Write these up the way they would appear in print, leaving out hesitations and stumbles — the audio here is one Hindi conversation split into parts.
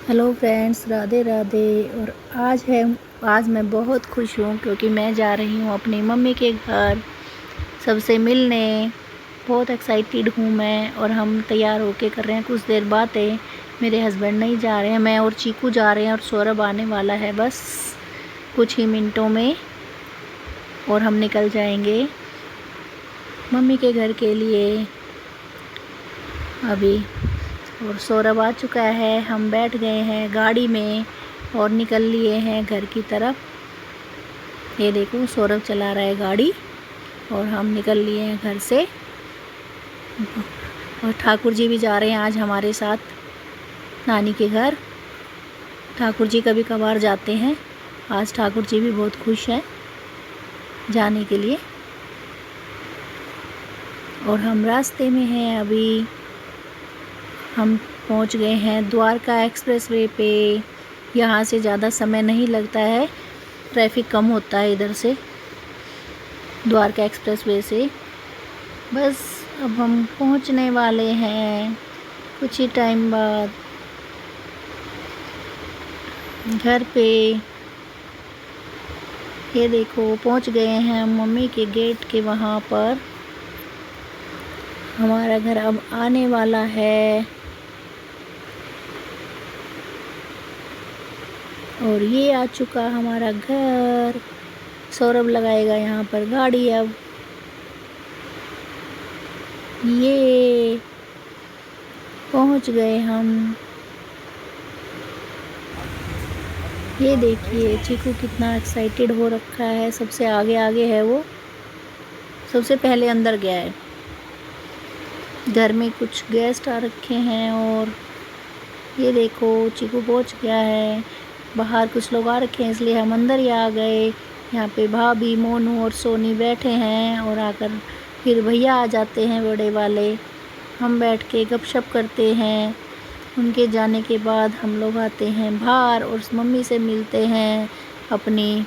Hello friends, Radhe Radhe. और आज मैं बहुत खुश हूँ क्योंकि मैं जा रही हूँ अपनी मम्मी के घर सबसे मिलने। बहुत एक्साइटेड हूँ मैं। और हम तैयार होके कर रहे हैं कुछ देर बातें। मेरे हस्बैंड नहीं जा रहे हैं, मैं और चीकू जा रहे हैं और सौरभ आने वाला है बस कुछ ही मिनटों में। और हम निकल जाएंगे मम्मी के घर के लिए अभी। और सौरभ आ चुका है, हम बैठ गए हैं गाड़ी में और निकल लिए हैं घर की तरफ। ये देखो सौरभ चला रहा है गाड़ी और हम निकल लिए हैं घर से। और ठाकुर जी भी जा रहे हैं आज हमारे साथ नानी के घर। ठाकुर जी कभी कभार जाते हैं, आज ठाकुर जी भी बहुत खुश हैं जाने के लिए। और हम रास्ते में हैं अभी। हम पहुंच गए हैं द्वारका एक्सप्रेसवे पे। यहाँ से ज़्यादा समय नहीं लगता है, ट्रैफिक कम होता है इधर से द्वारका एक्सप्रेसवे से। बस अब हम पहुंचने वाले हैं कुछ ही टाइम बाद घर पे। ये देखो पहुंच गए हैं हम मम्मी के गेट के वहाँ पर। हमारा घर अब आने वाला है। और ये आ चुका हमारा घर। सौरभ लगाएगा यहाँ पर गाड़ी अब। ये पहुँच गए हम। ये देखिए चीकू कितना एक्साइटेड हो रखा है, सबसे आगे आगे है वो, सबसे पहले अंदर गया है। घर में कुछ गेस्ट आ रखे हैं और ये देखो चीकू पहुँच गया है। बाहर कुछ लोग आ रखे हैं इसलिए हम अंदर ही आ गए। यहाँ पे भाभी, मोनू और सोनी बैठे हैं और आकर फिर भैया आ जाते हैं बड़े वाले। हम बैठ के गपशप करते हैं। उनके जाने के बाद हम लोग आते हैं बाहर और मम्मी से मिलते हैं अपनी।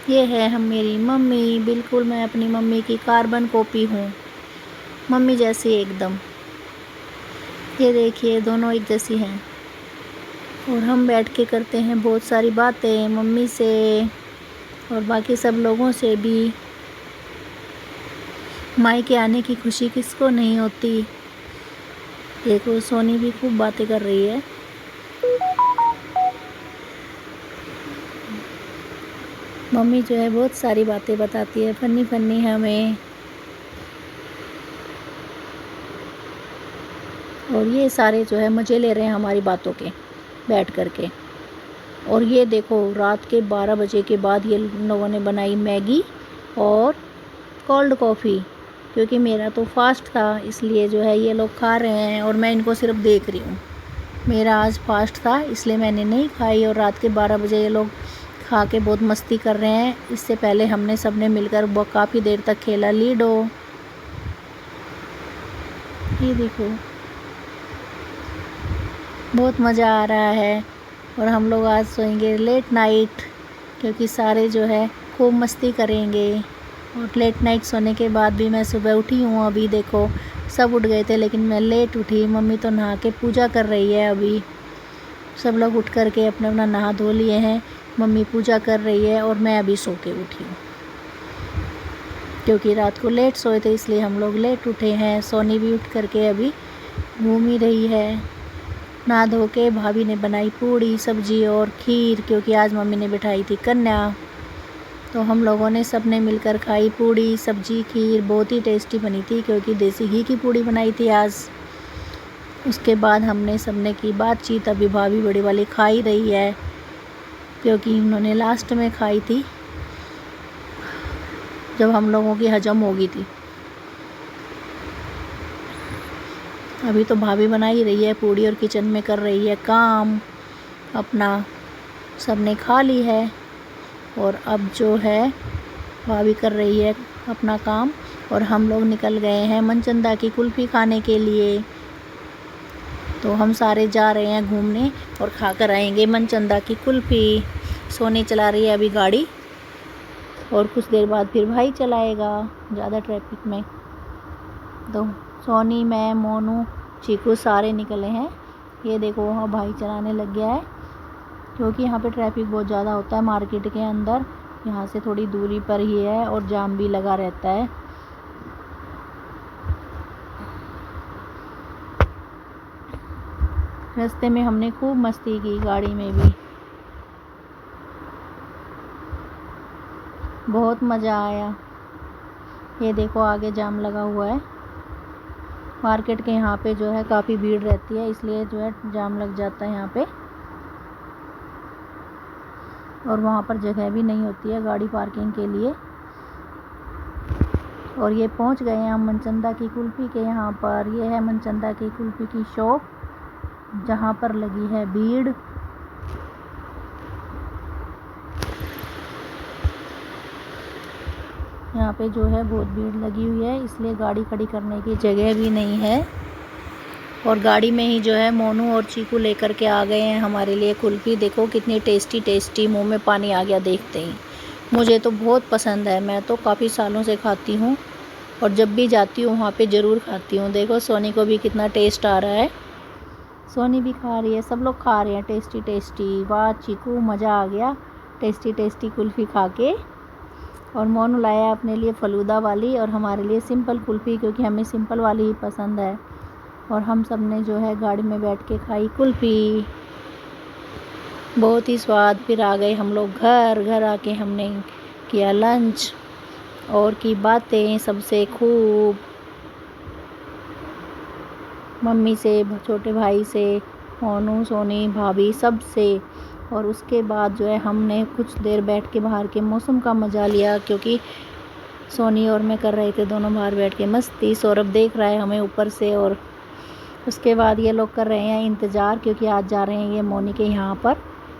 ये है हम मेरी मम्मी, बिल्कुल मैं अपनी मम्मी की कार्बन कॉपी हूँ, मम्मी जैसी एकदम। ये देखिए दोनों एक जैसी हैं। और हम बैठ के करते हैं बहुत सारी बातें मम्मी से और बाकी सब लोगों से भी। मायके आने की खुशी किसको नहीं होती। देखो सोनी भी खूब बातें कर रही है। मम्मी जो है बहुत सारी बातें बताती है, फनी फनी हमें। और ये सारे जो है मज़े ले रहे हैं हमारी बातों के बैठ कर के। और ये देखो रात के 12 बजे के बाद ये लोगों ने बनाई मैगी और कोल्ड कॉफ़ी। क्योंकि मेरा तो फास्ट था इसलिए जो है ये लोग खा रहे हैं और मैं इनको सिर्फ देख रही हूँ। मेरा आज फास्ट था इसलिए मैंने नहीं खाई। और रात के 12 बजे ये लोग खा के बहुत मस्ती कर रहे हैं। इससे पहले हमने सबने मिलकर काफ़ी देर तक खेला लूडो। ये देखो बहुत मज़ा आ रहा है। और हम लोग आज सोएंगे लेट नाइट क्योंकि सारे जो है खूब मस्ती करेंगे। और लेट नाइट सोने के बाद भी मैं सुबह उठी हूँ। अभी देखो सब उठ गए थे लेकिन मैं लेट उठी। मम्मी तो नहा के पूजा कर रही है अभी। सब लोग उठ कर के अपना अपना नहा धो लिए हैं। मम्मी पूजा कर रही है और मैं अभी सो के उठी हूँ क्योंकि रात को लेट सोए थे इसलिए हम लोग लेट उठे हैं। सोनी भी उठ कर के अभी घूम ही रही है। नहा धो के भाभी ने बनाई पूड़ी सब्जी और खीर क्योंकि आज मम्मी ने बिठाई थी कन्या। तो हम लोगों ने सब ने मिलकर खाई पूड़ी सब्जी खीर। बहुत ही टेस्टी बनी थी क्योंकि देसी घी की पूड़ी बनाई थी आज। उसके बाद हमने सबने की बातचीत। अभी भाभी बड़ी वाली खा ही रही है क्योंकि उन्होंने लास्ट में खाई थी जब हम लोगों की हजम हो गई थी। अभी तो भाभी बना ही रही है पूड़ी और किचन में कर रही है काम अपना। सबने खा ली है और अब जो है भाभी कर रही है अपना काम। और हम लोग निकल गए हैं मनचंदा की कुल्फ़ी खाने के लिए। तो हम सारे जा रहे हैं घूमने और खा कर आएंगे मनचंदा की कुल्फ़ी। सोनी चला रही है अभी गाड़ी और कुछ देर बाद फिर भाई चलाएगा ज़्यादा ट्रैफिक में। तो सोनी, मैं, मोनू, चीकू सारे निकले हैं। ये देखो वहाँ भाई चलाने लग गया है। क्योंकि यहाँ पे ट्रैफिक बहुत ज़्यादा होता है मार्केट के अंदर। यहाँ से थोड़ी दूरी पर ही है और जाम भी लगा रहता है। रास्ते में हमने खूब मस्ती की, गाड़ी में भी बहुत मज़ा आया। ये देखो आगे जाम लगा हुआ है। मार्केट के यहाँ पे जो है काफ़ी भीड़ रहती है, इसलिए जो है जाम लग जाता है यहाँ पे। और वहाँ पर जगह भी नहीं होती है गाड़ी पार्किंग के लिए। और ये पहुँच गए हैं हम मनचंदा की कुल्फ़ी के यहाँ पर। ये है मनचंदा की कुल्फ़ी की शॉप, जहाँ पर लगी है भीड़। यहाँ पे जो है बहुत भीड़ लगी हुई है, इसलिए गाड़ी खड़ी करने की जगह भी नहीं है। और गाड़ी में ही जो है मोनू और चीकू लेकर के आ गए हैं हमारे लिए कुल्फ़ी। देखो कितनी टेस्टी टेस्टी, मुंह में पानी आ गया देखते ही। मुझे तो बहुत पसंद है, मैं तो काफ़ी सालों से खाती हूँ और जब भी जाती हूँ वहाँ पे ज़रूर खाती हूँ। देखो सोनी को भी कितना टेस्ट आ रहा है, सोनी भी खा रही है, सब लोग खा रहे हैं टेस्टी टेस्टी। वाह चीकू, मज़ा आ गया टेस्टी टेस्टी कुल्फ़ी खा के। और मोनू लाया अपने लिए फ़लूदा वाली और हमारे लिए सिंपल कुल्फ़ी, क्योंकि हमें सिंपल वाली ही पसंद है। और हम सब ने जो है गाड़ी में बैठ के खाई कुल्फ़ी, बहुत ही स्वाद। फिर आ गए हम लोग घर आके हमने किया लंच और की बातें सबसे खूब, मम्मी से, छोटे भाई से, मोनू, सोनी, भाभी, सब से। और उसके बाद जो है हमने कुछ देर बैठ के बाहर के मौसम का मज़ा लिया, क्योंकि सोनी और मैं कर रहे थे दोनों बाहर बैठ के मस्ती। सौरभ देख रहा है हमें ऊपर से। और उसके बाद ये लोग कर रहे हैं इंतज़ार, क्योंकि आज जा रहे हैं ये मोनी के यहाँ पर,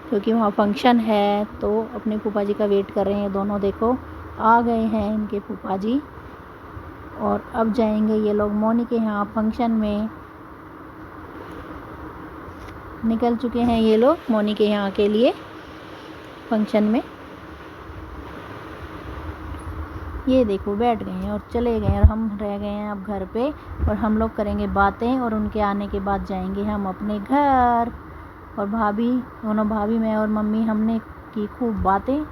क्योंकि वहाँ फंक्शन है, तो अपने फूफा जी का वेट कर रहे हैं दोनों। देखो आ गए हैं इनके फूफा जी और अब जाएंगे ये लोग मोनी के यहाँ फंक्शन में। निकल चुके हैं ये लोग मोनी के यहाँ के लिए फंक्शन में। ये देखो बैठ गए हैं और चले गए और हम रह गए हैं अब घर पे। और हम लोग करेंगे बातें और उनके आने के बाद जाएंगे हम अपने घर। और भाभी, दोनों भाभी, मैं और मम्मी, हमने की खूब बातें।